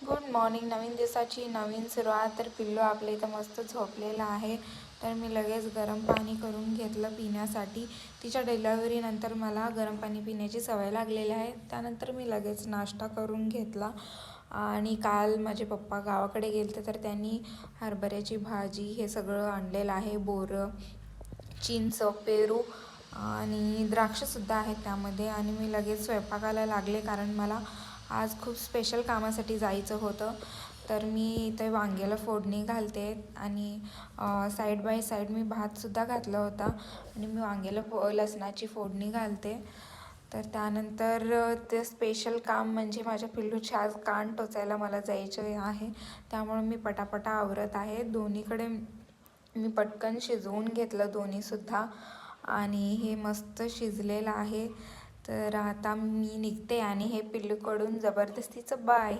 Good morning. नवीन दिवसाची नवीन सुरुवात. तर पिल्लू आपल्या इथं मस्त झोपलेलं आहे. तर मी लगेच गरम पाणी करून घेतलं पिण्यासाठी. तिच्या डिलेव्हरीनंतर मला गरम पाणी पिण्याची सवय लागलेली आहे. त्यानंतर मी लगेच नाश्ता करून घेतला. आणि काल माझे पप्पा गावाकडे गेले तर त्यांनी हरभऱ्याची भाजी हे सगळं आणलेलं आहे. बोरं, चिंच, पेरू आणि द्राक्षसुद्धा आहेत त्यामध्ये. आणि मी लगेच स्वयंपाकाला लागले कारण मला आज खूप स्पेशल कामासाठी जायचं होतं. तर मी इथे वांग्याला फोडणी घालते आणि साईड बाय साईड मी भातसुद्धा घातला होता आणि मी वांग्याला लसणाची फोडणी घालते. तर त्यानंतर ते स्पेशल काम म्हणजे माझ्या पिल्लूचे आज कान टोचायला मला जायचे आहे. त्यामुळे मी पटापटा आवरत आहे. दोन्हीकडे मी पटकन शिजवून घेतलं दोन्हीसुद्धा आणि हे मस्त शिजलेलं आहे. तर आता मी निघते आणि हे पिल्लूकडून जबरदस्तीचं बाय.